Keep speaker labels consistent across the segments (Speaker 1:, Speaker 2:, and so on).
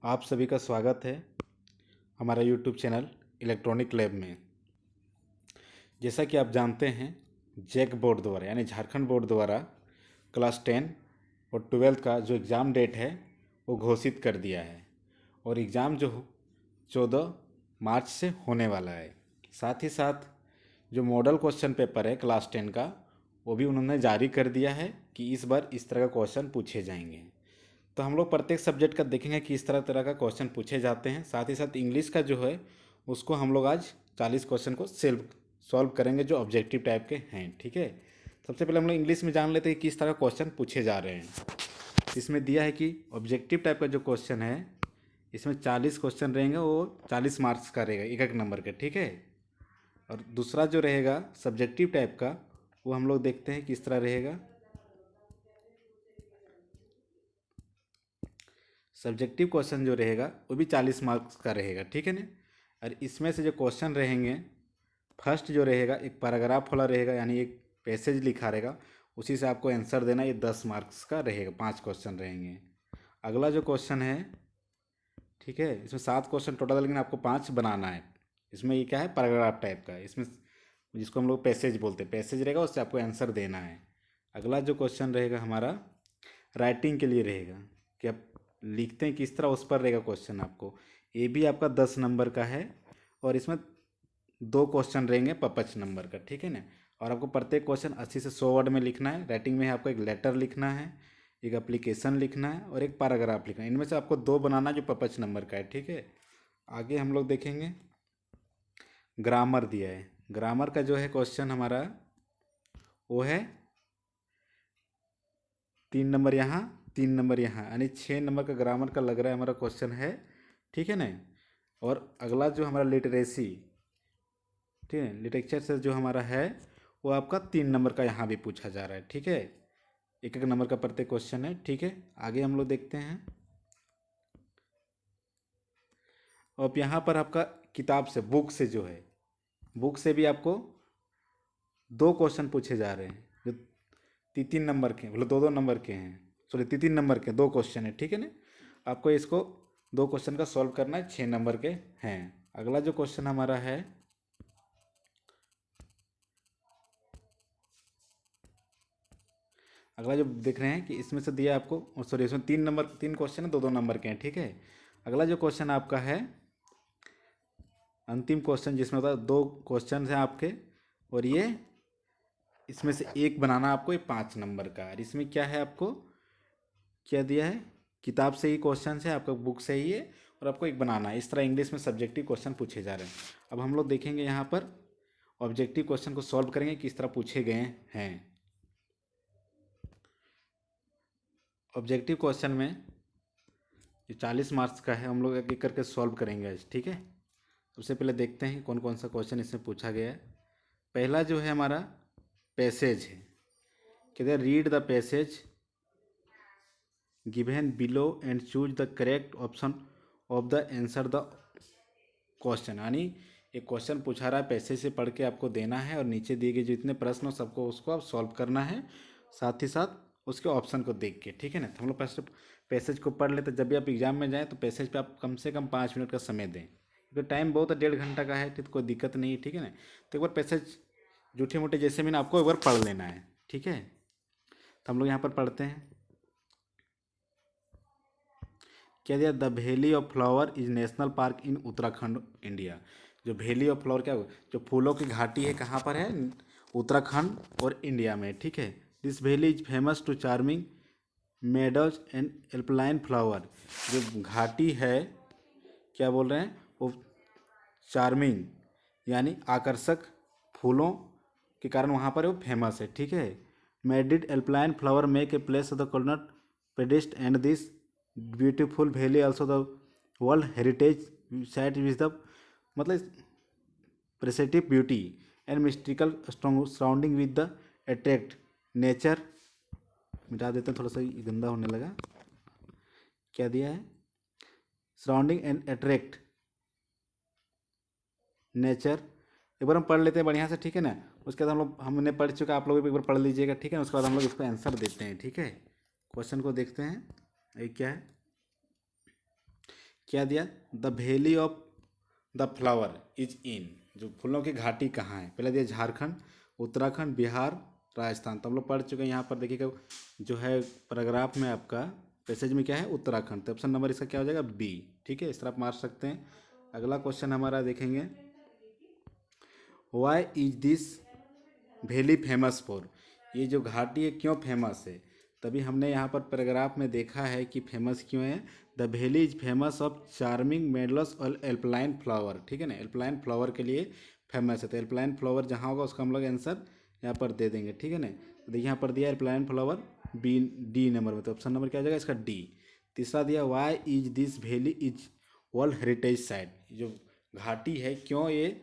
Speaker 1: आप सभी का स्वागत है हमारा यूट्यूब चैनल इलेक्ट्रॉनिक लैब में। जैसा कि आप जानते हैं, जैक बोर्ड द्वारा यानी झारखंड बोर्ड द्वारा क्लास 10 और 12 का जो एग्ज़ाम डेट है वो घोषित कर दिया है और एग्ज़ाम जो 14 मार्च से होने वाला है। साथ ही साथ जो मॉडल क्वेश्चन पेपर है क्लास 10 का वो भी उन्होंने जारी कर दिया है कि इस बार इस तरह का क्वेश्चन पूछे जाएंगे। तो हम लोग प्रत्येक सब्जेक्ट का देखेंगे कि इस तरह तरह का क्वेश्चन पूछे जाते हैं। साथ ही साथ इंग्लिश का जो है उसको हम लोग आज 40 क्वेश्चन को सॉल्व करेंगे जो ऑब्जेक्टिव टाइप के हैं। ठीक है, सबसे पहले हम लोग इंग्लिश में जान लेते हैं कि किस तरह क्वेश्चन पूछे जा रहे हैं। इसमें दिया है कि ऑब्जेक्टिव टाइप का जो क्वेश्चन है इसमें 40 क्वेश्चन रहेंगे, वो 40 मार्क्स का रहेगा, एक एक नंबर के। ठीक है, और दूसरा जो रहेगा सब्जेक्टिव टाइप का वो हम लोग देखते हैं किस तरह रहेगा। सब्जेक्टिव क्वेश्चन जो रहेगा वो भी 40 मार्क्स का रहेगा। ठीक है ना। और इसमें से जो क्वेश्चन रहेंगे, फर्स्ट जो रहेगा एक पैराग्राफ वाला रहेगा, यानी एक पैसेज लिखा रहेगा, उसी से आपको आंसर देना। ये 10 मार्क्स का रहेगा, 5 क्वेश्चन रहेंगे। अगला जो क्वेश्चन है, ठीक है, इसमें 7 क्वेश्चन टोटल, लेकिन आपको 5 बनाना है। इसमें ये क्या है, पैराग्राफ टाइप का, इसमें जिसको हम लोग पैसेज बोलते हैं, पैसेज रहेगा, उससे आपको आंसर देना है। अगला जो क्वेश्चन रहेगा हमारा राइटिंग के लिए रहेगा कि आप लिखते हैं किस तरह, उस पर रहेगा क्वेश्चन आपको। ये भी आपका 10 नंबर का है और इसमें 2 क्वेश्चन रहेंगे 5 नंबर का। ठीक है ना। और आपको प्रत्येक क्वेश्चन 80 से 100 वर्ड में लिखना है। राइटिंग में आपको एक लेटर लिखना है, एक एप्लीकेशन लिखना है और एक पैराग्राफ लिखना है। इनमें से आपको 2 बनाना जो 5 नंबर का है। ठीक है, आगे हम लोग देखेंगे ग्रामर दिया है। ग्रामर का जो है क्वेश्चन हमारा वो है 3 नंबर यहाँ, 3 नंबर यहाँ, यानी 6 नंबर का ग्रामर का लग रहा है हमारा क्वेश्चन है। ठीक है ना। और अगला जो हमारा लिटरेसी, ठीक है, लिटरेचर से जो हमारा है वो आपका 3 नंबर का यहाँ भी पूछा जा रहा है। ठीक है, एक एक नंबर का प्रत्येक क्वेश्चन है। ठीक है, आगे हम लोग देखते हैं। अब यहाँ पर आपका किताब से, बुक से जो है, बुक से भी आपको 2 क्वेश्चन पूछे जा रहे हैं जो 3 नंबर के, मतलब 2 नंबर के हैं। सॉरी, 3 नंबर के 2 क्वेश्चन है। ठीक है ना। आपको इसको 2 क्वेश्चन का सॉल्व करना है, 6 नंबर के हैं। अगला जो क्वेश्चन हमारा है, अगला जो देख रहे हैं कि इसमें से दिया आपको, सॉरी, इसमें 3 क्वेश्चन है, 2 नंबर के हैं। ठीक है, अगला जो क्वेश्चन आपका है अंतिम क्वेश्चन, जिसमें होता है 2 क्वेश्चन हैं आपके, और ये इसमें से एक बनाना आपको, ये 5 नंबर का। और इसमें क्या है, आपको क्या दिया है, किताब से ही क्वेश्चन है, आपका बुक से ही है, और आपको एक बनाना है। इस तरह इंग्लिश में सब्जेक्टिव क्वेश्चन पूछे जा रहे हैं। अब हम लोग देखेंगे यहाँ पर ऑब्जेक्टिव क्वेश्चन को सॉल्व करेंगे किस तरह पूछे गए हैं। ऑब्जेक्टिव क्वेश्चन में जो 40 मार्क्स का है, हम लोग एक एक करके सॉल्व करेंगे आज। ठीक है, सबसे पहले देखते हैं कौन कौन सा क्वेश्चन इसमें पूछा गया है। पहला जो है हमारा पैसेज है, कहते हैं read the passage given below and choose the correct option of the answer the question. यानी एक क्वेश्चन पूछा रहा है, पैसेज से पढ़ के आपको देना है और नीचे दिए गए जितने प्रश्न हो सबको उसको आप सॉल्व करना है, साथ ही साथ उसके ऑप्शन को देख के। ठीक है ना। तो हम लोग फर्स्ट पैसेज को पढ़ लेते, जब भी आप एग्जाम में जाएँ तो पैसेज पे आप कम से कम 5 मिनट का समय दें, क्योंकि टाइम बहुत है, 1.5 घंटा का है, तो कोई दिक्कत नहीं है। ठीक है ना। तो एक बार पैसेज जूठे मोटे जैसे भी ना आपको एक बार पढ़ लेना है। ठीक है, तो हम लोग यहाँ पर पढ़ते हैं। क्या दिया, the valley of flower is national park in Uttarakhand India. जो वैली ऑफ फ्लावर, क्या जो फूलों की घाटी है, कहाँ पर है, उत्तराखंड और इंडिया में। ठीक है, this valley is famous to charming medals and alpine flower. जो घाटी है, क्या बोल रहे हैं, वो चार्मिंग यानी आकर्षक फूलों के कारण वहाँ पर वो फेमस है। ठीक है, made alpine flower make a place of the कोलनट पेडिस्ट and this beautiful valley also the world heritage site with the, मतलब प्रेसेटिव beauty and mystical surrounding with the attract nature. मिटा देते हैं, थोड़ा सा ये गंदा होने लगा। क्या दिया है, सराउंडिंग एंड अट्रैक्ट नेचर। एक बार हम पढ़ लेते हैं बढ़िया से। ठीक है ना। उसके बाद हम लोग, हमने पढ़ चुका, आप लोग भी एक बार पढ़ लीजिएगा। ठीक है ना। उसके बाद हम लोग इसको आंसर देते हैं। ठीक है, क्वेश्चन को देखते हैं। ये क्या है, क्या दिया, the valley of the flower is in, जो फूलों की घाटी कहाँ है। पहले दिया झारखंड, उत्तराखंड, बिहार, राजस्थान। तो हम लोग पढ़ चुके हैं। यहाँ पर देखिएगा जो है पैराग्राफ में आपका पैसेज में क्या है, उत्तराखंड। तो ऑप्शन नंबर इसका क्या हो जाएगा, बी। ठीक है, इस तरह आप मार सकते हैं। अगला क्वेश्चन हमारा देखेंगे, why is this valley famous for, ये जो घाटी है क्यों फेमस है। तभी हमने यहाँ पर पैराग्राफ में देखा है कि फेमस क्यों है। The valley is famous of charming medals और एल्पलाइन फ्लावर। ठीक है ना, एल्पलाइन फ्लावर के लिए फेमस है। तो एल्पलाइन फ्लावर जहाँ होगा उसका हम लोग आंसर यहाँ पर दे देंगे। ठीक है ना, तो देखिए यहाँ पर दिया एल्पलाइन फ्लावर बी, डी नंबर में। तो ऑप्शन नंबर क्या हो जाएगा इसका, डी। तीसरा दिया, why is this valley is world heritage site, जो घाटी है क्यों ये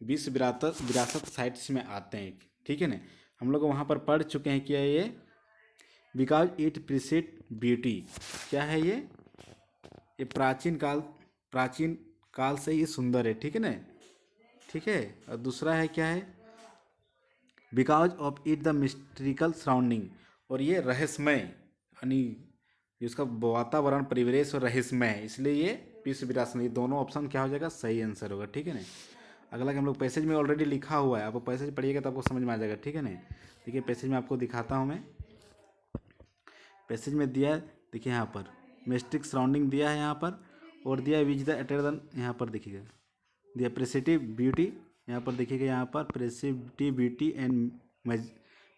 Speaker 1: विश्व विरासत विरासत साइट्स में आते हैं। ठीक है ना, हम लोग वहाँ पर पढ़ चुके हैं क्या ये, बिकॉज इट प्रिसिट ब्यूटी। क्या है ये प्राचीन काल से ये सुंदर है। ठीक है ना, ठीक है। और दूसरा है क्या है, because of it the mystical surrounding, और ये रहस्यमय यानी इसका वातावरण परिवेश और रहस्यमय है, इसलिए ये विश्व विरासत। ये दोनों ऑप्शन क्या हो जाएगा, सही आंसर होगा। ठीक है ना, अगला कि हम लोग पैसेज में ऑलरेडी लिखा हुआ है, आपको पैसेज पढ़िएगा तो आपको समझ में आ जाएगा। ठीक है ना, देखिए पैसेज में आपको दिखाता हूँ मैं। पैसेज में दिया है, देखिए यहाँ पर मिस्टिक सराउंडिंग दिया है यहाँ पर, और दिया है विच द एटर, यहाँ पर देखिएगा दिया प्रेसिटिव ब्यूटी, यहाँ पर देखिएगा यहाँ पर प्रेसिटिव ब्यूटी एंड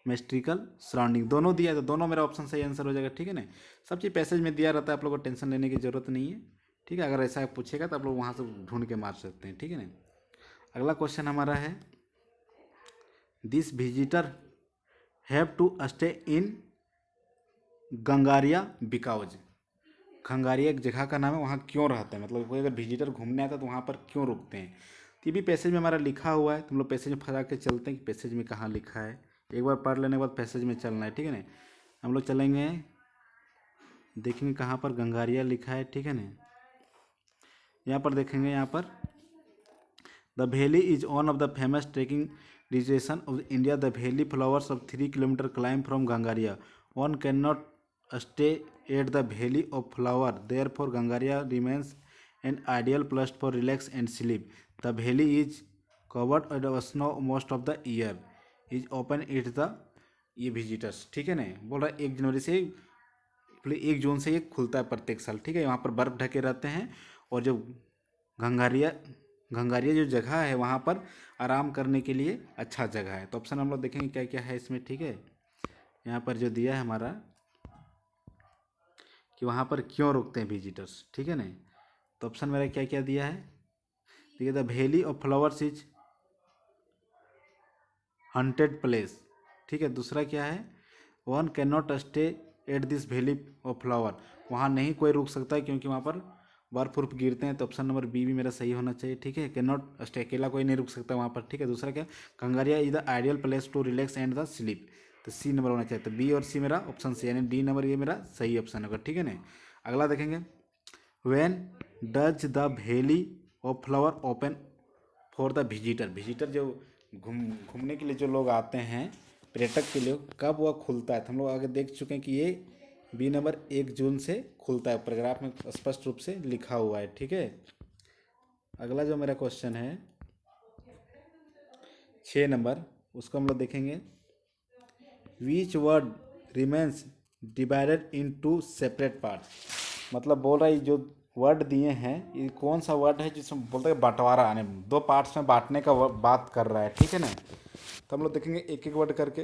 Speaker 1: मेस्ट्रिकल सराउंडिंग दोनों दिया है। तो दोनों मेरा ऑप्शन सही आंसर हो जाएगा। ठीक है ना, सब चीज़ पैसेज में दिया रहता है, आप लोगों को टेंशन लेने की जरूरत नहीं है। ठीक है, अगर ऐसा पूछेगा तो आप लोग वहाँ से ढूंढ के मार सकते हैं। ठीक है ना, अगला क्वेश्चन हमारा है, this visitor have to stay in Ghangaria because, Ghangaria एक जगह का नाम है, वहाँ क्यों रहते हैं, मतलब कोई अगर विजिटर घूमने आता है तो वहाँ पर क्यों रुकते हैं। तो ये भी पैसेज में हमारा लिखा हुआ है। तुम लोग पैसेज में फंसा के चलते हैं कि पैसेज में कहाँ लिखा है, एक बार पढ़ लेने के बाद पैसेज में चलना है। ठीक है ना, हम लोग चलेंगे, देखेंगे कहाँ पर गंगारिया लिखा है। ठीक है ना, यहाँ पर देखेंगे, यहाँ पर the valley is one of the famous trekking destination of India. The valley flowers of 3 kilometre climb from Ghangaria. One can not stay at the valley of flower, therefore Ghangaria remains an ideal place for relax and sleep. The valley is covered with snow most of the year, is open it the ये visitors. ठीक है ना, बोल रहा है 1 जनवरी से 1 जून से ये खुलता है प्रत्येक साल। ठीक है, वहाँ पर बर्फ़ ढके रहते हैं, और जो गंगारिया गंगारिया जो जगह है वहाँ पर आराम करने के लिए अच्छा जगह है। तो ऑप्शन हम लोग देखेंगे क्या क्या है इसमें। ठीक है, यहाँ पर जो दिया है हमारा कि वहाँ पर क्यों रुकते हैं विजिटर्स। ठीक है ना, तो ऑप्शन मेरा क्या क्या दिया है, देखिए the valley of flowers is haunted place. ठीक है, दूसरा क्या है, one can not stay at this valley of flower, वहाँ नहीं कोई रुक सकता है क्योंकि वहाँ पर बर्फ उर्फ गिरते हैं। तो ऑप्शन नंबर बी भी मेरा सही होना चाहिए। ठीक है, कैन नॉट स्टे, अकेला कोई नहीं रुक सकता वहाँ पर। ठीक है, दूसरा क्या, Ghangaria is the ideal place to relax and the sleep. तो सी नंबर होना चाहिए। तो बी और सी मेरा ऑप्शन सी, यानी डी नंबर ये मेरा सही ऑप्शन होगा। ठीक है ना, अगला देखेंगे, when does the valley of flower open for the visitor, visitor जो घूमने के लिए जो लोग आते हैं, पर्यटक के लिए, कब वह खुलता है। तो हम लोग आगे देख चुके हैं कि ये बी नंबर 1 जून से खुलता है, पैराग्राफ में स्पष्ट रूप से लिखा हुआ है। ठीक है, अगला जो मेरा क्वेश्चन है 6 नंबर, उसको हम लोग देखेंगे, which word remains divided in 2 separate part. मतलब बोल रहा है जो वर्ड दिए हैं ये कौन सा वर्ड है जिसमें बोलते हैं बंटवारा, यानी 2 पार्ट्स में बांटने का बात कर रहा है। ठीक है ना, तो हम लोग देखेंगे एक एक वर्ड करके।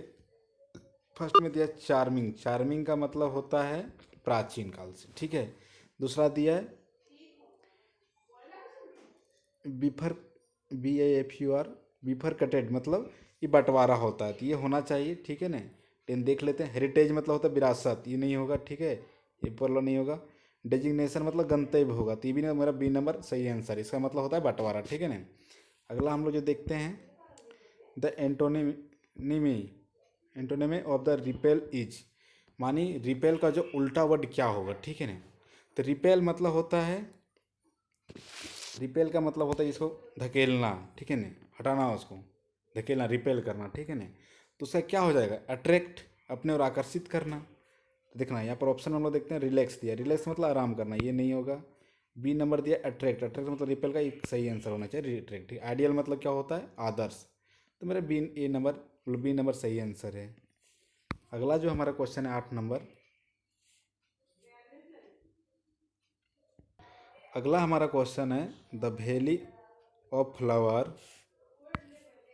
Speaker 1: फर्स्ट में दिया चार्मिंग, चार्मिंग का मतलब होता है प्राचीन काल से। ठीक है, दूसरा दिया है बिफर, BIFUR, बिफर कटेड, मतलब ये बंटवारा होता है, तो ये होना चाहिए। ठीक है ना, लेकिन देख लेते हैं। हेरिटेज मतलब होता है विरासत, ये नहीं होगा। ठीक है, ये पहला नहीं होगा। डेजिग्नेशन मतलब गंतव्य होगा, तो ये भी ना मेरा बी नंबर सही आंसर, इसका मतलब होता है बंटवारा। ठीक है ना, अगला हम लोग जो देखते हैं, the antonymy of the repel is, मानी रिपेल का जो उल्टा वर्ड क्या होगा। ठीक है ना, तो रिपेल मतलब होता है, रिपेल का मतलब होता है इसको धकेलना। ठीक है ना, हटाना उसको, धकेलना, रिपेल करना। ठीक है ना, तो उसका क्या हो जाएगा, अट्रैक्ट, अपने और आकर्षित करना। तो देखना यहाँ पर ऑप्शन हम लोग देखते हैं, रिलैक्स दिया, रिलैक्स मतलब आराम करना, ये नहीं होगा। बी नंबर दिया अट्रैक्ट, अट्रैक्ट मतलब रिपेल का एक सही आंसर होना चाहिए रिट्रैक्ट। आइडियल मतलब क्या होता है, आदर्श। तो मेरा बी ए नंबर मतलब बी नंबर सही आंसर है। अगला जो हमारा क्वेश्चन है 8 नंबर, अगला हमारा क्वेश्चन है द वैली ऑफ फ्लावर,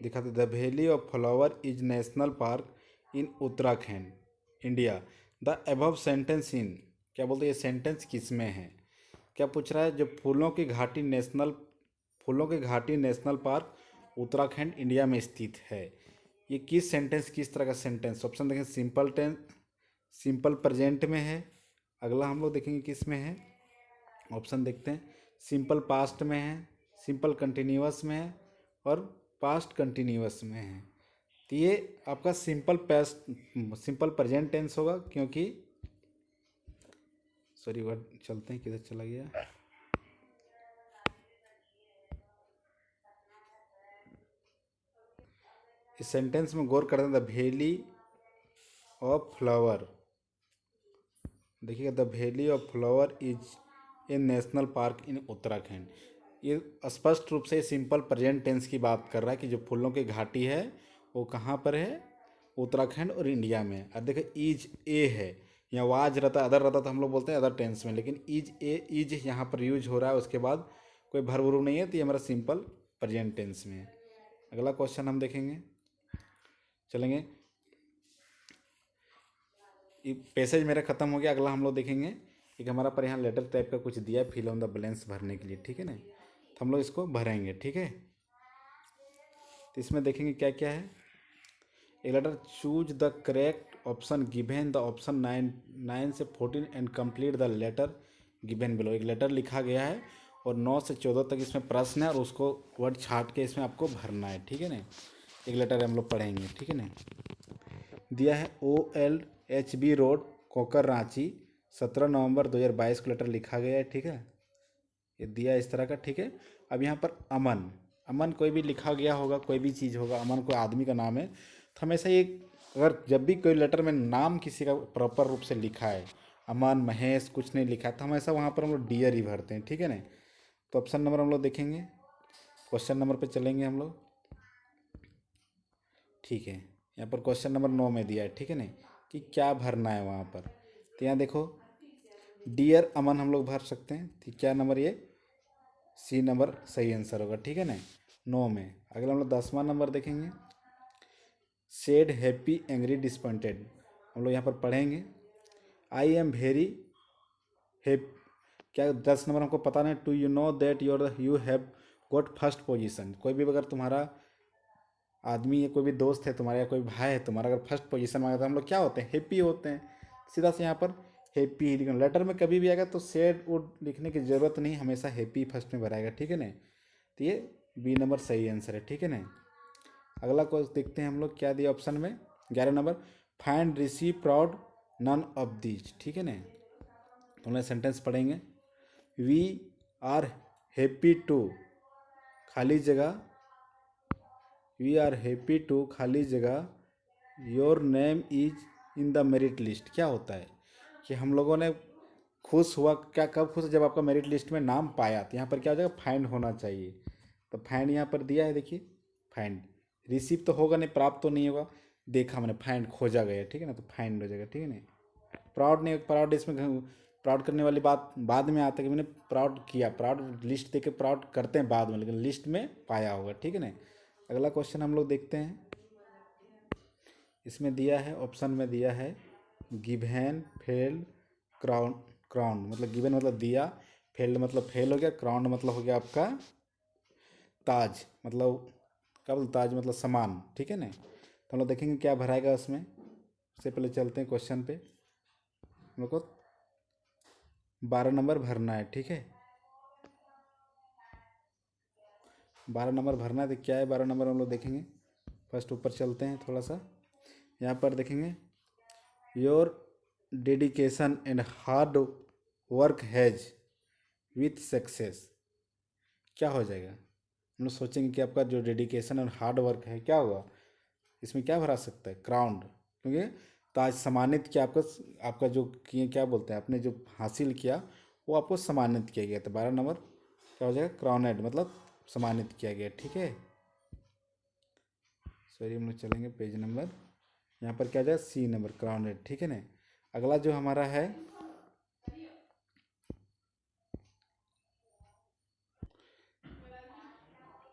Speaker 1: दिखाते the valley of flower is national park in Uttarakhand India. The above sentence in, क्या बोलते हैं ये सेंटेंस किस में है। क्या पूछ रहा है, जो फूलों की घाटी नेशनल पार्क उत्तराखंड इंडिया में स्थित है, ये किस सेंटेंस, किस तरह का सेंटेंस। ऑप्शन देखें, सिंपल टेंस, सिंपल प्रेजेंट में है। अगला हम लोग देखेंगे किस में है, ऑप्शन देखते हैं, सिंपल पास्ट में है, सिंपल कंटिन्यूअस में है और पास्ट कंटिन्यूअस में है। तो ये आपका simple past, simple present tense होगा, क्योंकि सॉरी वर्ड, चलते हैं किधर चला गया। इस सेंटेंस में गौर करते हैं, द वैली ऑफ फ्लावर, देखिएगा the valley of flower is a national park इन उत्तराखंड। ये स्पष्ट रूप से सिंपल प्रेजेंट टेंस की बात कर रहा है कि जो फूलों की घाटी है वो कहाँ पर है, उत्तराखंड और इंडिया में। अब देखिए इज ए है, यहाँ वाज रहता, अदर रहता तो हम लोग बोलते हैं अदर टेंस में, लेकिन इज ए, इज यहाँ पर यूज हो रहा है, उसके बाद कोई भर्ब वर्ब नहीं है, तो ये हमारा सिंपल प्रेजेंट टेंस में है। अगला क्वेश्चन हम देखेंगे, चलेंगे, ये पैसेज मेरा खत्म हो गया। अगला हम लोग देखेंगे, एक हमारा पर यहाँ लेटर टाइप का कुछ दिया है फिल इन द ब्लैंक्स भरने के लिए, ठीक है ना। तो हम लोग इसको भरेंगे, ठीक है। तो इसमें देखेंगे क्या क्या है। एक letter, choose the correct option given the option 9 से 14 and complete the letter given below. एक लेटर लिखा गया है और 9 से 14 तक इसमें प्रश्न है और उसको वर्ड छाट के इसमें आपको भरना है, ठीक है ना। एक लेटर हम लोग पढ़ेंगे, ठीक है ना। दिया है OLHB रोड, कोकर, रांची, 17 नवंबर 2022 को लेटर लिखा गया है, ठीक है। ये दिया इस तरह का, ठीक है। अब यहाँ पर अमन, अमन कोई भी लिखा गया होगा, कोई भी चीज़ होगा, अमन कोई आदमी का नाम है, तो हमेशा ये, अगर जब भी कोई लेटर में नाम किसी का प्रॉपर रूप से लिखा है, अमन, महेश कुछ नहीं लिखा है, तो हमेशा वहाँ पर हम लोग डियर ही भरते हैं, ठीक है ना। तो ऑप्शन नंबर हम लोग देखेंगे, क्वेश्चन नंबर पे चलेंगे हम लोग, ठीक है। यहाँ पर क्वेश्चन नंबर 9 में दिया है, ठीक है ना, कि क्या भरना है वहाँ पर। तो यहाँ देखो डियर अमन हम लोग भर सकते हैं, तो क्या नंबर, ये सी नंबर सही आंसर होगा, ठीक है ना, 9 में। अगला हम लोग 10वां नंबर देखेंगे, सैड, हैप्पी, एंग्री, डिसअपॉइंटेड। हम लोग यहाँ पर पढ़ेंगे, आई एम वेरी हैप, क्या 10 नंबर हमको पता नहीं, to you know that you have got first position. कोई भी अगर तुम्हारा आदमी है, कोई भी दोस्त है तुम्हारा या कोई भाई है तुम्हारा, अगर फर्स्ट पोजीशन में आएगा तो हम लोग क्या होते हैं, हैप्पी होते हैं। सीधा से यहाँ पर हैप्पी ही लिखना, लेटर में कभी भी आएगा तो सैड वुड लिखने की ज़रूरत नहीं, हमेशा हैप्पी फर्स्ट में भराएगा, ठीक है ना। तो ये बी नंबर सही आंसर है, ठीक है ना। अगला क्वेश्चन देखते हैं हम लोग, क्या दिया ऑप्शन में, 11 number, find, receive, proud, none of these, ठीक है ना। तो हम लोग सेंटेंस पढ़ेंगे, वी आर हैप्पी टू, खाली जगह, वी आर हैप्पी टू, खाली जगह, your name is in the merit list. क्या होता है कि हम लोगों ने खुश हुआ, क्या कब खुश, जब आपका मेरिट लिस्ट में नाम पाया, तो यहाँ पर क्या हो जाएगा, फाइंड होना चाहिए। तो फाइंड यहाँ पर दिया है, देखिए फाइंड, रिसीव तो होगा नहीं, प्राप्त तो नहीं होगा, देखा मैंने, फाइंड खोजा गया, ठीक है ना, तो फाइंड हो जाएगा, ठीक है ना। प्राउड नहीं, प्राउड इसमें प्राउड करने वाली बात बाद में आता है कि मैंने प्राउड किया, प्राउड लिस्ट देके प्राउड करते हैं बाद में, लेकिन लिस्ट में पाया होगा, ठीक है ना। अगला क्वेश्चन हम लोग देखते हैं, इसमें दिया है, ऑप्शन में दिया है, गिवेन, फेल्ड, क्राउन, क्राउन मतलब गिवन मतलब दिया, फेल्ड मतलब फेल हो गया, क्राउन मतलब हो गया आपका ताज, मतलब क्या बोलते, ताज मतलब समान, ठीक है ना। तो हम लोग देखेंगे क्या भराएगा उसमें। उससे पहले चलते हैं क्वेश्चन पे, हम लोग को 12 नंबर भरना है, ठीक है। 12 नंबर भरना है, तो क्या है 12 नंबर हम लोग देखेंगे। फर्स्ट ऊपर चलते हैं थोड़ा सा, यहाँ पर देखेंगे, your dedication and hard work has with success. क्या हो जाएगा, हम लोग सोचेंगे कि आपका जो डेडिकेशन और हार्ड वर्क है क्या हुआ, इसमें क्या भरा सकता है, क्राउंड, क्योंकि ताज सम्मानित किया आपका, आपका जो किए क्या बोलते हैं, आपने जो हासिल किया वो आपको सम्मानित किया गया। तो 12 नंबर क्या हो जाएगा, क्राउनेड मतलब सम्मानित किया गया। ठीक है, सॉरी हम लोग चलेंगे पेज नंबर, यहाँ पर क्या हो जाएगा, सी नंबर क्राउनेड। ठीक है ना। अगला जो हमारा है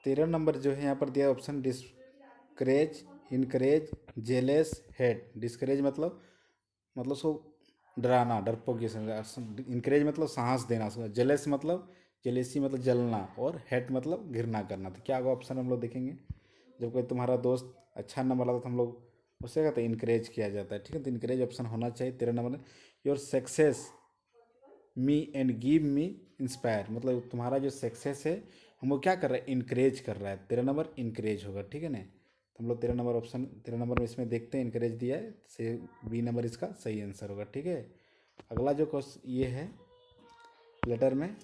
Speaker 1: 13 नंबर जो है यहाँ पर दिया option discourage, encourage, jealous, hate. Discourage मतलब उसको डराना, डरपोक जैसे। इनकरेज मतलब साहस देना, जेलेस मतलब जेलेसी मतलब जलना, और हेट मतलब घृणा करना। तो क्या होगा ऑप्शन हम लोग देखेंगे। जब कोई तुम्हारा दोस्त अच्छा नंबर लाता तो हम लोग उससे कहते हैं इनकरेज किया जाता है। ठीक है, तो इनकरेज ऑप्शन होना चाहिए 13 number. Your success me and give me inspire, मतलब तुम्हारा जो सक्सेस है हमको क्या कर रहा है, इनकरेज कर रहा है। 13 नंबर इनकरेज होगा। ठीक है ना। तो हम लोग 13 नंबर ऑप्शन 13 नंबर में इसमें देखते हैं इनकरेज दिया है, से बी नंबर इसका सही आंसर होगा। ठीक है, अगला जो क्वेश्चन ये है लेटर में,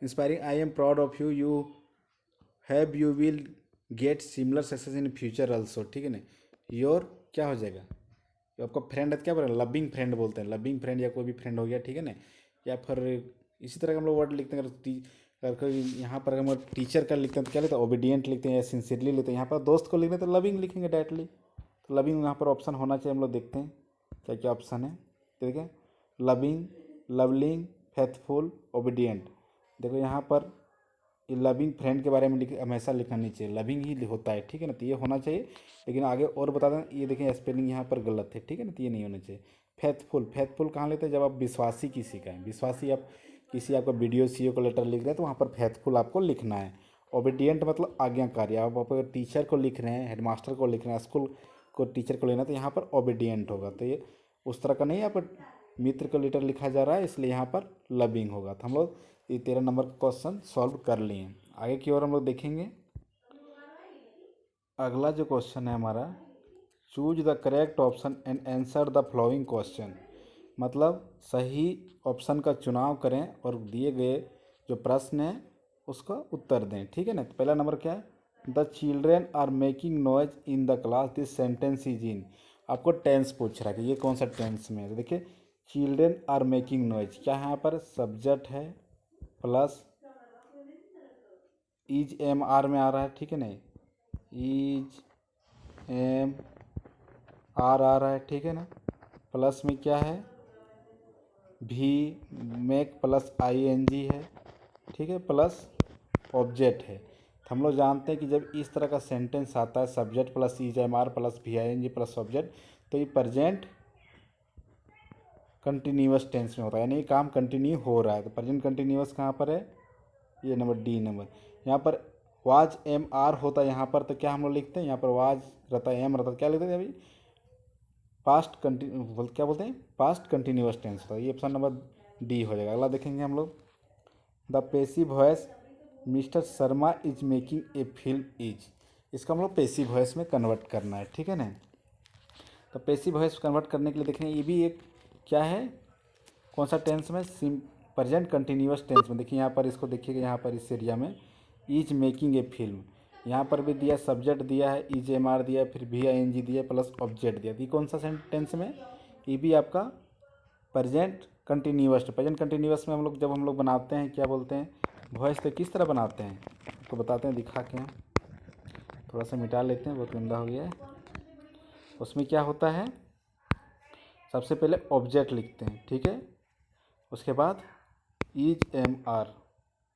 Speaker 1: inspiring I am proud of you, you will get similar success in future also. ठीक है ना। योर क्या हो जाएगा, जो आपका फ्रेंड है क्या बोल रहे हैं, लविंग फ्रेंड बोलते हैं, लविंग फ्रेंड या कोई भी फ्रेंड हो गया। ठीक है ना। या फिर इसी तरह का हम लोग वर्ड लिखते हैं। अगर कोई यहाँ पर हम टीचर का लिखते हैं तो क्या लिखते हैं, ओबीडियंट लिखते हैं या सिंसियरली लिखते हैं। यहाँ पर दोस्त को लिखते हैं तो लविंग लिखेंगे डायरेक्टली। तो लविंग यहाँ पर ऑप्शन होना चाहिए। हम लोग देखते हैं क्या क्या ऑप्शन है। तो देखिए लविंग, लवलिंग, फेथफुल, ओबीडियंट। देखो यहाँ पर ये लविंग फ्रेंड के बारे में हमेशा लिखना नहीं चाहिए, लविंग ही होता है। ठीक है ना, तो ये होना चाहिए। लेकिन आगे और बता दें, ये देखें स्पेलिंग यहाँ पर गलत है। ठीक है ना, तो ये नहीं होना चाहिए। फेथफुल, फेथफुल कहाँ लेते हैं, जब आप विश्वासी किसी का है, विश्वासी आप किसी आपका बीडीओ सीओ को लेटर लिख रहे हैं तो वहाँ पर फेथफुल आपको लिखना है। ओबीडियंट मतलब आज्ञाकारी। आप अगर टीचर को लिख रहे हैं, हेडमास्टर को लिख रहे हैं, स्कूल को टीचर को लेना है तो यहाँ पर ओबीडियंट होगा। तो ये उस तरह का नहीं, यहाँ पर मित्र को लेटर लिखा जा रहा है इसलिए यहाँ पर लविंग होगा। तो हम लोग ये 13 नंबर का क्वेश्चन सॉल्व कर लिए। आगे की ओर हम लोग देखेंगे। अगला जो क्वेश्चन है हमारा, choose the correct option and answer the following question, मतलब सही ऑप्शन का चुनाव करें और दिए गए जो प्रश्न है उसका उत्तर दें। ठीक है ना। तो पहला नंबर क्या है, the children are making noise in the class, this sentence is in. आपको टेंस पूछ रहा है कि ये कौन सा टेंस में है। तो देखिए चिल्ड्रेन आर मेकिंग नॉइज, क्या यहाँ पर सब्जेक्ट है प्लस ईज एम आर में आ रहा है। ठीक है ना, ईज एम आर आ रहा है। ठीक है ना, प्लस में क्या है, भी make plus I N G है। ठीक है, प्लस ऑब्जेक्ट है। तो हम लोग जानते हैं कि जब इस तरह का सेंटेंस आता है subject plus is am are plus V I N G plus object, तो ये प्रेजेंट कंटिन्यूअस टेंस में होता है, यानी ये काम कंटिन्यू हो रहा है। तो प्रेजेंट कंटिन्यूअस कहाँ पर है, ये नंबर डी नंबर। यहाँ पर वाज एम आर होता है यहाँ पर, तो क्या हम लोग लिखते हैं, यहाँ पर वाज रहता है, एम रहता है, क्या लिखते हैं अभी, पास्ट कंटिन्यू, क्या बोलते हैं, पास्ट कंटिन्यूअस टेंस होता है। ये ऑप्शन नंबर डी हो जाएगा। अगला देखेंगे हम लोग, the passive voice mister Sharma is making a film is, इसका हम लोग पेसिव वॉइस में कन्वर्ट करना है। ठीक है ना। तो पेसिव वॉइस कन्वर्ट करने के लिए देखेंगे, ये भी एक क्या है, कौन सा टेंस में, प्रेजेंट कंटिन्यूअस टेंस में। देखिए यहाँ पर इसको देखिएगा, यहाँ पर इस एरिया में इज मेकिंग ए फिल्म, यहाँ पर भी दिया सब्जेक्ट दिया है, इज एम आर दिया है, फिर भी आई एन जी दिया है, प्लस ऑब्जेक्ट दिया। ये कौन सा टेंस में, ये भी आपका प्रेजेंट कंटिन्यूअस। प्रेजेंट कंटिन्यूअस में हम लोग बनाते हैं, क्या बोलते हैं, वॉइस तो किस तरह बनाते हैं आपको बताते हैं, दिखा के हम थोड़ा सा मिटा लेते हैं, बहुत गंदा हो गया है। उसमें क्या होता है, सबसे पहले ऑब्जेक्ट लिखते हैं। ठीक है, उसके बाद ईज एम आर,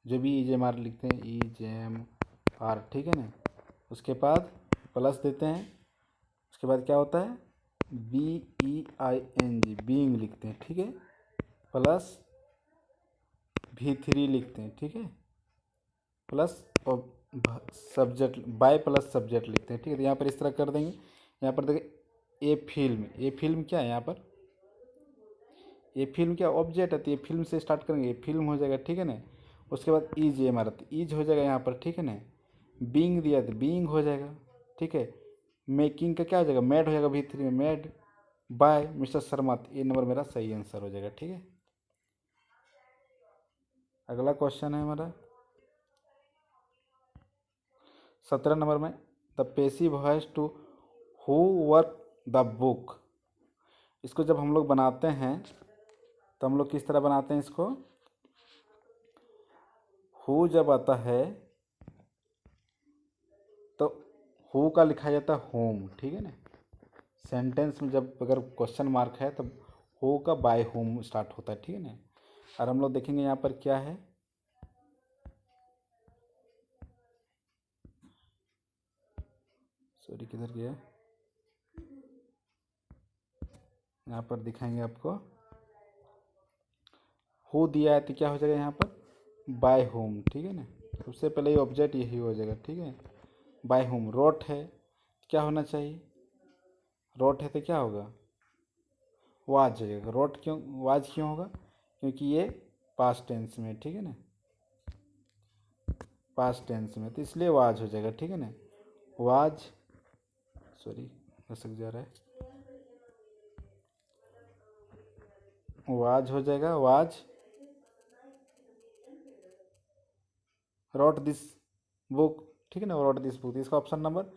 Speaker 1: जो भी ईज एम आर लिखते हैं, ईज एम आर। ठीक है ना, उसके बाद प्लस देते हैं, उसके बाद क्या होता है, B E I N G, being लिखते हैं। ठीक है, प्लस V3 लिखते हैं। ठीक है, plus subject by plus subject लिखते हैं। ठीक है, तो यहाँ पर इस तरह कर देंगे। यहाँ पर देखिए ए फिल्म क्या है, यहाँ पर ए फिल्म क्या ऑब्जेक्ट है, तो ये फिल्म से स्टार्ट करेंगे, ये फिल्म हो जाएगा। ठीक है ना, उसके बाद ईज ए मारा तो ईज हो जाएगा यहाँ पर। ठीक है ना, बीइंग दिया तो बीइंग हो जाएगा। ठीक है, मेकिंग का क्या हो जाएगा, मेड हो जाएगा, V3 में मेड बाय मिस्टर शर्मा। ये नंबर मेरा सही आंसर हो जाएगा। ठीक है, अगला क्वेश्चन है हमारा 17 नंबर में, the passive voice to who work the book. इसको जब हम लोग बनाते हैं तो हम लोग किस तरह बनाते हैं इसको, हु जब आता है तो हु का लिखा जाता है होम, ठीक है ना। सेंटेंस में जब अगर क्वेश्चन मार्क है तो हु का बाय होम स्टार्ट होता है, ठीक है ना। और हम लोग देखेंगे यहाँ पर क्या है, सॉरी किधर गया, यहाँ पर दिखाएंगे आपको। हु दिया है तो क्या हो जाएगा यहाँ पर बाय होम, ठीक है ना। सबसे पहले ये ऑब्जेक्ट यही हो जाएगा, ठीक है। बाय होम, रोट है क्या होना चाहिए, रोट है तो क्या होगा वाज हो जाएगा। रोट क्यों, वाज क्यों होगा, क्योंकि ये पास्ट टेंस में, ठीक है ना, पास्ट टेंस में, तो इसलिए वाज हो जाएगा, ठीक है ना। वाज, सॉरी घसक जा रहा है, वाज हो जाएगा, वाज रोट दिस बुक, ठीक है ना, रोट दिस बुक, इसका ऑप्शन नंबर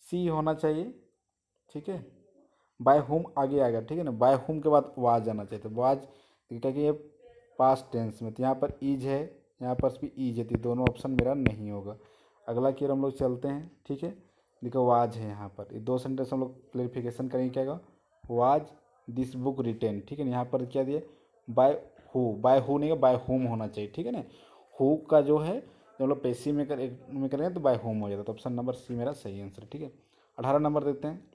Speaker 1: सी होना चाहिए, ठीक है। बाय होम आगे आएगा, ठीक है ना, बाय होम के बाद वाज आना चाहिए, तो वाज क्या कि ये पास्ट टेंस में, तो यहाँ पर ईज है, यहाँ पर भी ईज है, तो दोनों ऑप्शन मेरा नहीं होगा। अगला की ओर हम लोग चलते हैं, ठीक है। देखो वाज है यहाँ पर, ये दो सेंटेंस हम लोग क्लेरिफिकेशन करेंगे क्या होगा, वाज दिस बुक रिटेन, ठीक है ना। यहाँ पर क्या दिया बाय हु नहीं, बाय होम होना चाहिए, ठीक है ना। हु का जो है जब हम लोग पेशी में करेंगे तो बाय होम हो जाता है, तो ऑप्शन नंबर सी मेरा सही आंसर, ठीक है। 18 नंबर देखते हैं,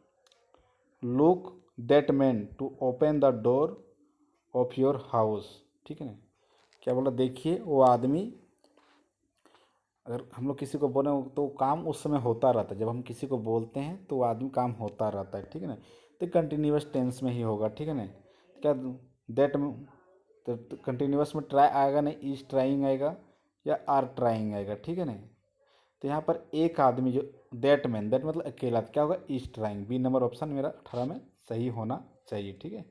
Speaker 1: look that man to open the door of your house, ठीक है ना। क्या बोला, देखिए वो आदमी, अगर हम लोग किसी को बोले तो काम उस समय होता रहता है, जब हम किसी को बोलते हैं तो वो आदमी काम होता रहता है, ठीक है ना। तो कंटिन्यूस टेंस में ही होगा, ठीक है ना। क्या दैट में, तो कंटिन्यूस में ट्राई आएगा नहीं, इज ट्राइंग आएगा या आर ट्राइंग आएगा, ठीक है ना। तो यहाँ पर एक आदमी जो दैट मैन, दैट मतलब अकेला, तो क्या होगा is trying, B number option मेरा 18 में सही होना चाहिए, ठीक है।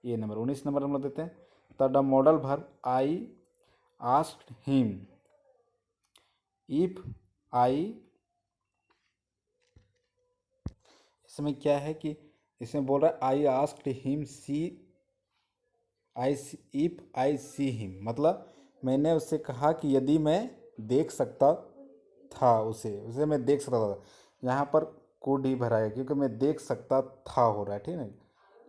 Speaker 1: ये नंबर 19 नंबर हम लोग देते हैं, the modal verb I asked him, if I, इसमें क्या है कि इसमें बोल रहा है I asked him see I, if I see him, मतलब मैंने उससे कहा कि यदि मैं देख सकता था उसे, उसे मैं देख सकता था, यहाँ पर कुड ही भरा है क्योंकि मैं देख सकता था हो रहा है, ठीक है ना।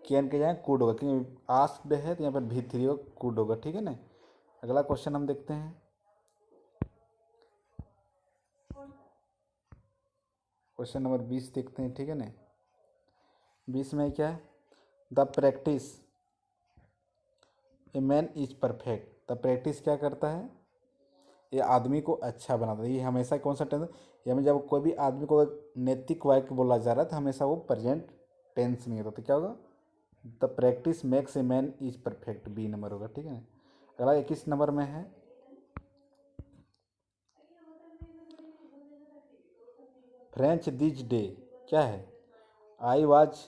Speaker 1: कैन के जाए कुड होगा, क्योंकि आस्क्ड है तो यहाँ पर भी थ्री होगा, कुड होगा, ठीक है ना। अगला क्वेश्चन हम देखते हैं, क्वेश्चन नंबर 20 देखते हैं, ठीक है ना। 20 में क्या है, the practice A man is perfect, the practice क्या करता है, ये आदमी को अच्छा बनाता है। ये हमेशा कौन सा टेंस, ये हमें जब कोई भी आदमी को नैतिक वाक्य बोला जा रहा है तो हमेशा वो प्रेजेंट टेंस नहीं होता, तो क्या होगा the practice makes a man is perfect, B number होगा, ठीक है। अगला 21 नंबर में है, फ्रेंच दिस डे, क्या है, आई वाज,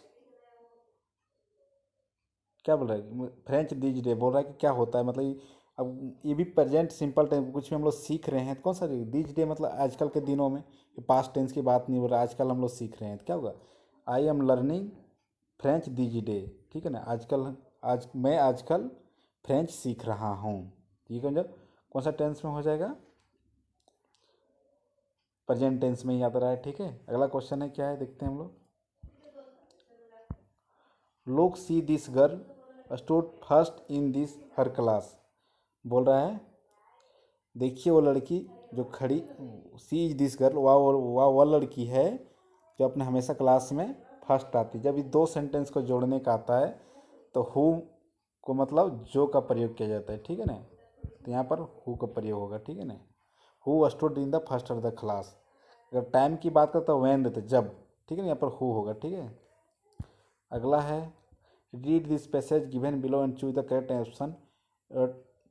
Speaker 1: क्या बोल रहा है, फ्रेंच दिस डे बोल रहा है कि क्या होता है, मतलब अब ये भी प्रेजेंट सिंपल टेंस, कुछ भी हम लोग सीख रहे हैं तो कौन सा दिस डे मतलब आजकल के दिनों में, ये पास्ट टेंस की बात नहीं हो रहा, आजकल हम लोग सीख रहे हैं तो क्या होगा I am learning French this day, ठीक है ना। आजकल, आज मैं आजकल फ्रेंच सीख रहा हूँ, ठीक है। जब कौन सा टेंस में हो जाएगा, प्रेजेंट टेंस में ही आता रहा है, ठीक है। अगला क्वेश्चन है क्या है, देखते हैं हम लोग, look see this girl stood first in this her class, बोल रहा है देखिए वो लड़की जो खड़ी, सी इज दिस गर्ल, वह लड़की है जो अपने हमेशा क्लास में फर्स्ट आती। जब ये दो सेंटेंस को जोड़ने का आता है तो हु को मतलब जो का प्रयोग किया जाता है, ठीक है ना। तो यहाँ पर हु का प्रयोग होगा, ठीक है ना। Who stood in the first of the class, अगर टाइम की बात करते तो वैन रहते जब, ठीक है ना, यहाँ पर हु होगा, ठीक है। अगला है read this passage given below and choose the correct option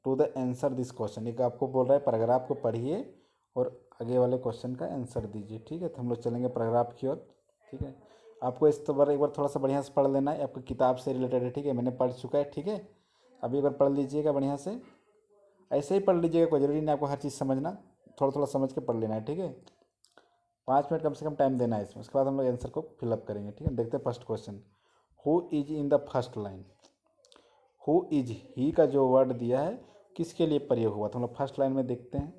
Speaker 1: to the answer this question, एक आपको बोल रहा है पैराग्राफ को पढ़िए और आगे वाले क्वेश्चन का आंसर दीजिए, ठीक है। तो हम लोग चलेंगे पैराग्राफ की ओर, ठीक है। आपको इस बार एक बार थोड़ा सा बढ़िया से पढ़ लेना है, आपकी किताब से रिलेटेड है, ठीक है, मैंने पढ़ चुका है, ठीक है। अभी एक बार पढ़ लीजिएगा बढ़िया से, ऐसे ही पढ़ लीजिएगा, कोई जरूरी नहीं आपको हर चीज़ समझना, थोड़ा थोड़ा समझ के पढ़ लेना है, ठीक है। 5 मिनट कम से कम टाइम देना है इसमें, उसके बाद हम लोग आंसर को फिलअप करेंगे, ठीक है। देखते हैं first question, who is in the first line, who is he का जो वर्ड दिया है किसके लिए प्रयोग हुआ, तो हम लोग फर्स्ट लाइन में देखते हैं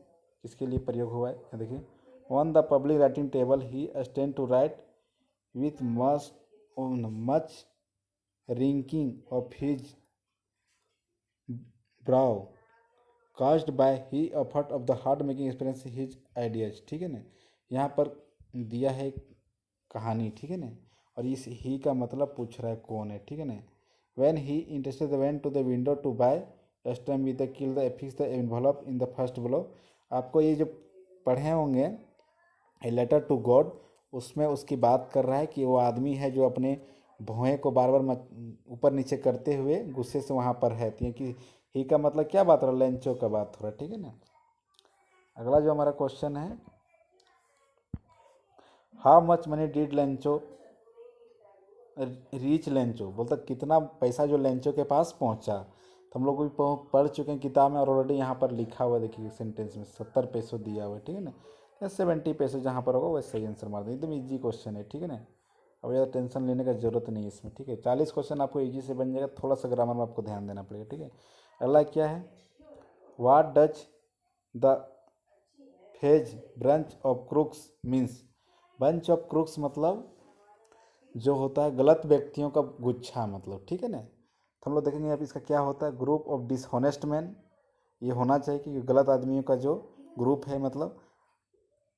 Speaker 1: किसके लिए प्रयोग हुआ है। यहाँ देखिए, on the public writing table he stand to write with much wrinkling of his brow caused by he effort of the hard making experience his ideas. ठीक है ना, यहाँ पर दिया है कहानी। ठीक है ना, और इस ही का मतलब पूछ रहा है कौन है। ठीक है ना, when he interested went to the window to buy time with the kill the affix the envelope in the first blow. आपको ये जो पढ़े होंगे ए लेटर टू गॉड, उसमें उसकी बात कर रहा है कि वो आदमी है जो अपने भौहें को बार बार ऊपर नीचे करते हुए गुस्से से वहाँ पर है। कि ही का मतलब क्या बात हो रहा है, लेंचो का बात हो रहा है। ठीक है ना, अगला जो हमारा क्वेश्चन है, how much money did Lencho reach Lencho, बोलता कितना पैसा जो लेंचो के पास पहुंचा। तो हम लोग भी पढ़ चुके हैं किताब में, और ऑलरेडी यहाँ पर लिखा हुआ देखिए सेंटेंस में 70 पैसों दिया हुआ है। ठीक है ना, 70 पैसे जहाँ पर होगा वैसे सही आंसर मार दें। एकदम ईजी क्वेश्चन है। ठीक है ना, अब ज़्यादा टेंशन लेने का जरूरत नहीं है इसमें। ठीक है, 40 क्वेश्चन आपको ईजी से बन जाएगा, थोड़ा सा ग्रामर में आपको ध्यान देना पड़ेगा। ठीक है, अगला क्या है, what does the phase brunch of crooks means. Bunch of crooks मतलब जो होता है गलत व्यक्तियों का गुच्छा मतलब। ठीक है ना, तो हम लोग देखेंगे अब इसका क्या होता है, ग्रुप ऑफ डिसऑनेस्ट मैन। ये होना चाहिए कि गलत आदमियों का जो ग्रुप है, मतलब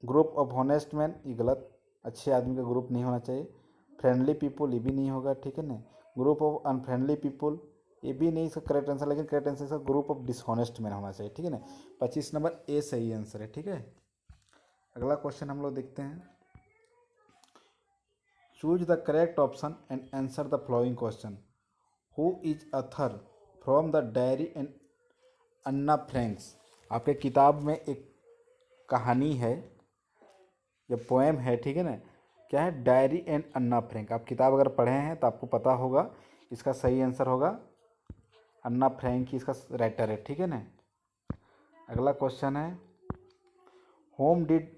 Speaker 1: ग्रुप ऑफ ऑनेस्ट मैन, ये गलत अच्छे आदमी का ग्रुप नहीं होना चाहिए। फ्रेंडली पीपुल, ये भी नहीं होगा। ठीक है ना, ग्रुप ऑफ अनफ्रेंडली पीपुल, ये भी नहीं इसका करेक्ट आंसर, लेकिन करेक्ट आंसर इसका ग्रुप ऑफ डिसऑनेस्ट मैन होना चाहिए। ठीक है ना, 25 नंबर ए सही आंसर है। ठीक है, अगला क्वेश्चन हम लोग देखते हैं, choose the correct option and answer the following question. Who is author from the diary and Anna Frank's. आपके किताब में एक कहानी है, ये पोएम है। ठीक है ना, क्या है, डायरी एंड अन्ना फ्रैंक। आप किताब अगर पढ़े हैं तो आपको पता होगा, इसका सही आंसर होगा अन्ना फ्रैंक ही इसका राइटर है। ठीक है ना, अगला क्वेश्चन है, whom did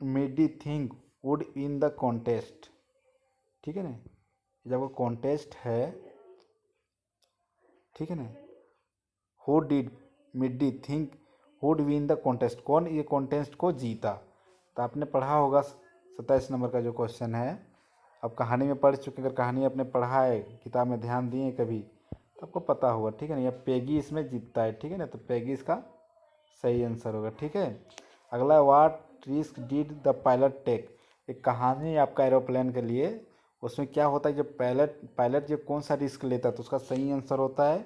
Speaker 1: Maddie think would in the contest. ठीक है ना, जब वो कॉन्टेस्ट है, ठीक है ना, who did MIDI think would win the contest, कौन ये कॉन्टेस्ट को जीता। तो आपने पढ़ा होगा 27 नंबर का जो क्वेश्चन है, अब कहानी में पढ़ चुके, अगर कहानी आपने पढ़ा है किताब में ध्यान दिए कभी तो आपको पता होगा। ठीक है ना, यह पेगी इसमें जीतता है। ठीक है ना, तो पेगी इसका सही आंसर होगा। ठीक है, अगला, what risk did the pilot take. एक कहानी आपका एरोप्लेन के लिए, उसमें क्या होता है, जब पायलट जो कौन सा रिस्क लेता है, तो उसका सही आंसर होता है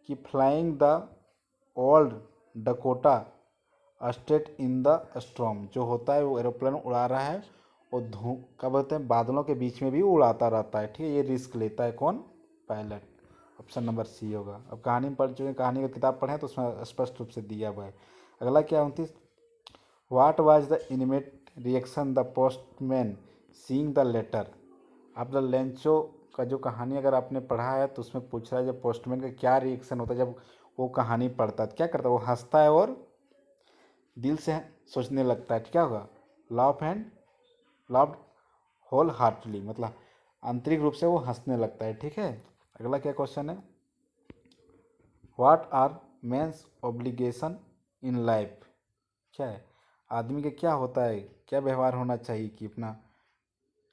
Speaker 1: कि flying the old Dakota state in the storm. जो होता है वो एरोप्लेन उड़ा रहा है और क्या बोलते हैं, बादलों के बीच में भी उड़ाता रहता है। ठीक है, ये रिस्क लेता है कौन, पायलट। ऑप्शन नंबर सी होगा। अब कहानी में पढ़ चुके हैं, कहानी की किताब पढ़ें तो उसमें स्पष्ट रूप से दिया हुआ है। अगला क्या 29, what was the immediate reaction the postman seeing the letter. आप द लेंचो का जो कहानी अगर आपने पढ़ा है तो उसमें पूछ रहा है जब पोस्टमैन का क्या रिएक्शन होता है जब वो कहानी पढ़ता है, क्या करता है, वो हंसता है और दिल से सोचने लगता है। क्या होगा, लव्ड होल हार्टली, मतलब आंतरिक रूप से वो हंसने लगता है। ठीक है, अगला क्या क्वेश्चन है, what are man's obligation in life. क्या है, आदमी का क्या होता है, क्या व्यवहार होना चाहिए, कि अपना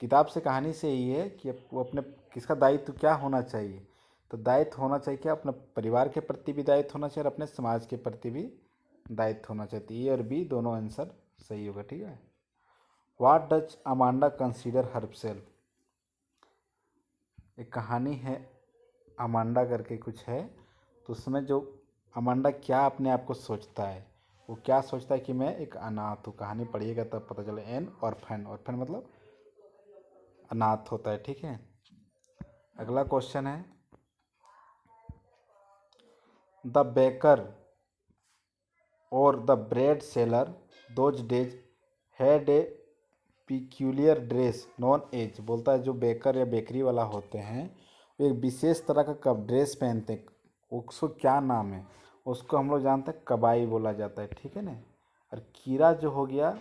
Speaker 1: किताब से कहानी से ही है कि वो अपने किसका दायित्व क्या होना चाहिए। तो दायित्व होना चाहिए क्या, अपने परिवार के प्रति भी दायित्व होना चाहिए और अपने समाज के प्रति भी दायित्व होना चाहिए। ए और बी दोनों आंसर सही होगा। ठीक है, what does Amanda consider herself. एक कहानी है अमांडा करके कुछ है, तो उसमें जो अमांडा क्या अपने आप को सोचता है, वो क्या सोचता है कि मैं एक अनाथ हूँ। कहानी पढ़िएगा तब पता चले। एन ऑर्फन, ऑर्फन मतलब अनाथ होता है। ठीक है, अगला क्वेश्चन है, द बेकर और the bread seller those days had a peculiar dress known as. बोलता है जो बेकर या बेकरी वाला होते हैं वो एक विशेष तरह का कब ड्रेस पहनते हैं, उसको क्या नाम है, उसको हम लोग जानते हैं कबाई बोला जाता है। ठीक है ना, और कीरा जो हो गया,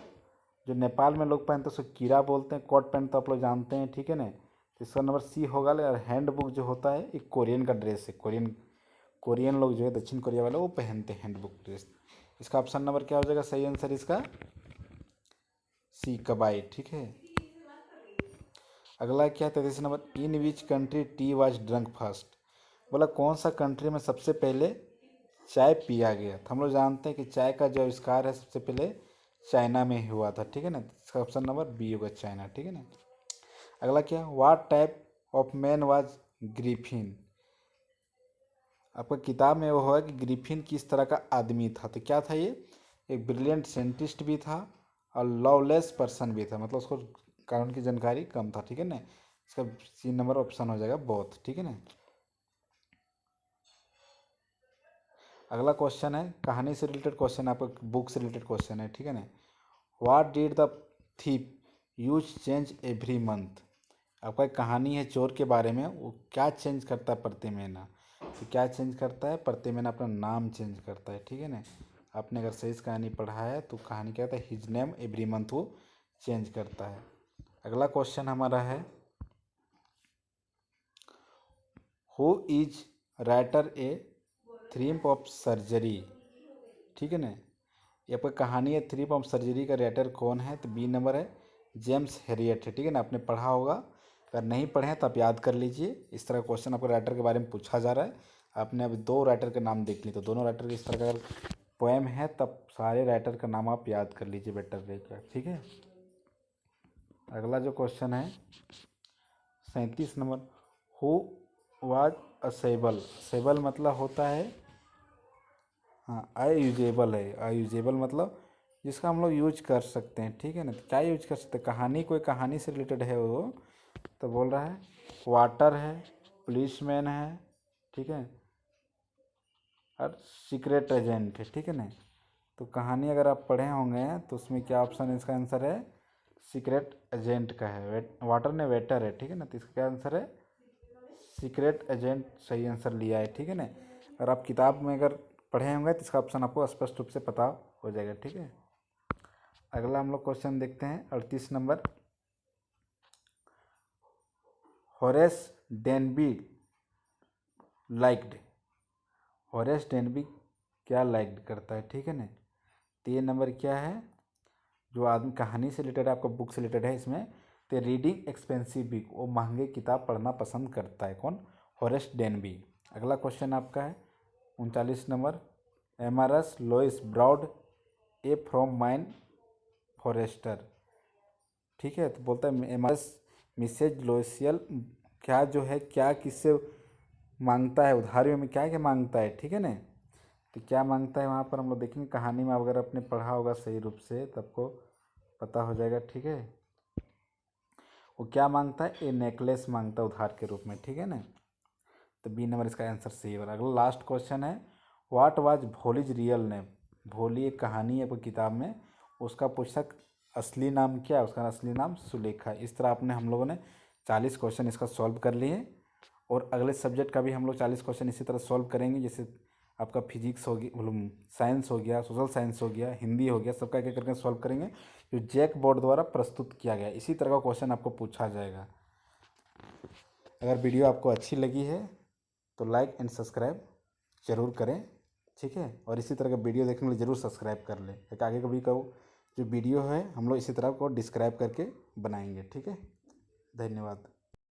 Speaker 1: जो नेपाल में लोग पहनते हैं उसको कीरा बोलते हैं। कोट पैंट तो आप लोग जानते हैं। ठीक है ना, तो इसका नंबर सी होगा। और हैंड बुक जो होता है एक कोरियन का ड्रेस है, कोरियन कोरियन लोग जो है, दक्षिण कोरिया वाले, वो पहनते हैं हैंडबुक ड्रेस। इसका ऑप्शन नंबर क्या हो जाएगा सही आंसर इसका? सी, कबाई। ठीक है। अगला क्या है 33 number, in which country tea was drunk first. बोला कौन सा कंट्री में सबसे पहले चाय पिया गया था। हम लोग जानते हैं कि चाय का जो आविष्कार है सबसे पहले चाइना में हुआ था। ठीक है ना, इसका ऑप्शन नंबर बी होगा, चाइना। ठीक है ना। अगला क्या, what type of man was Griffin. आपका किताब में वो होगा कि ग्रिफिन किस तरह का आदमी था। तो क्या था ये? एक ब्रिलियंट साइंटिस्ट भी था और लवलेस पर्सन भी था, मतलब उसको कानून की जानकारी कम था। ठीक है ना, इसका सी नंबर ऑप्शन हो जाएगा बोथ। ठीक है ना। अगला क्वेश्चन है कहानी से रिलेटेड क्वेश्चन, आपका बुक से रिलेटेड क्वेश्चन है। ठीक है ना। What did the thief use change every month. आपका एक कहानी है चोर के बारे में, वो क्या चेंज करता है प्रति महीना। तो क्या चेंज करता है? प्रति महीना अपना नाम चेंज करता है। ठीक है ना। आपने अगर सही से कहानी पढ़ा है तो कहानी क्या होता है, हिज नेम एवरी मंथ वो चेंज करता है। अगला क्वेश्चन हमारा है who is writer a triumph of surgery. ठीक है ना। ये आपका कहानी है थ्रीप ऑफ सर्जरी का राइटर कौन है? तो बी नंबर है जेम्स हैरियट है। ठीक है ना, आपने पढ़ा होगा, अगर नहीं पढ़े हैं तो आप याद कर लीजिए। इस तरह क्वेश्चन आपको राइटर के बारे में पूछा जा रहा है, आपने अभी दो राइटर के नाम देख लिए, तो दोनों राइटर के इस तरह का अगर पोएम है तब सारे राइटर का नाम आप याद कर लीजिए बेटर रहेगा। ठीक है। अगला जो क्वेश्चन है 37 नंबर, हु वाज अ सेबल। सेबल मतलब होता है, हाँ, अयूजेबल है। अयूजेबल मतलब जिसका हम लोग यूज कर सकते हैं। ठीक है ना। तो क्या यूज कर सकते हैं? कहानी, कोई कहानी से रिलेटेड है वो, तो बोल रहा है वाटर है, पुलिसमैन है, ठीक है, और सीक्रेट एजेंट है। ठीक है ना। तो कहानी अगर आप पढ़े होंगे तो उसमें क्या ऑप्शन है? इसका आंसर है सीक्रेट एजेंट का है। वाटर ने वेटर है। ठीक है ना, तो इसका क्या आंसर है? सीक्रेट एजेंट सही आंसर लिया है। ठीक है ना। अगर आप किताब में अगर पढ़े होंगे तो इसका ऑप्शन आपको स्पष्ट रूप से पता हो जाएगा। ठीक है। अगला हम लोग क्वेश्चन देखते हैं 38 number, Horace Denby liked. Horace Denby क्या लाइक्ड करता है? ठीक है ना। तो ये नंबर क्या है, जो आदमी कहानी से रिलेटेड है, आपका बुक से रिलेटेड है इसमें, तो रीडिंग एक्सपेंसिव बुक, वो महंगे किताब पढ़ना पसंद करता है। कौन? Horace Denby. अगला क्वेश्चन आपका है 39 number, Mrs Lois brought a from mine forester. ठीक है। तो बोलता है एमआरएस मिसेज लोसियल क्या जो है, क्या किससे मांगता है, उधारी में क्या क्या मांगता है। ठीक है ना। तो क्या मांगता है वहाँ पर हम लोग देखेंगे, कहानी में अगर आपने पढ़ा होगा सही रूप से तो आपको पता हो जाएगा। ठीक है। वो क्या मांगता है? ए नेकलेस मांगता है उधार के रूप में। ठीक है ना। तो बी नंबर इसका आंसर सही होगा। अगला लास्ट क्वेश्चन है what was Bholi's real name. भोली एक कहानी है आपकी किताब में, उसका पूछा असली नाम क्या है? उसका असली नाम सुलेखा। इस तरह आपने हम लोगों ने 40 क्वेश्चन इसका सॉल्व कर लिए, और अगले सब्जेक्ट का भी हम लोग 40 क्वेश्चन इसी तरह सॉल्व करेंगे। जैसे आपका फिजिक्स हो गया, साइंस हो गया, सोशल साइंस हो गया, हिंदी हो गया, सबका एक एक करके सॉल्व करेंगे, जो जैक बोर्ड द्वारा प्रस्तुत किया गया। इसी तरह का क्वेश्चन आपको पूछा जाएगा। अगर वीडियो आपको अच्छी लगी है तो लाइक एंड सब्सक्राइब ज़रूर करें। ठीक है। और इसी तरह का वीडियो देखने के लिए ज़रूर सब्सक्राइब कर लें, क्योंकि आगे कभी का जो वीडियो है हम लोग इसी तरह को डिस्क्राइब करके बनाएंगे। ठीक है। धन्यवाद।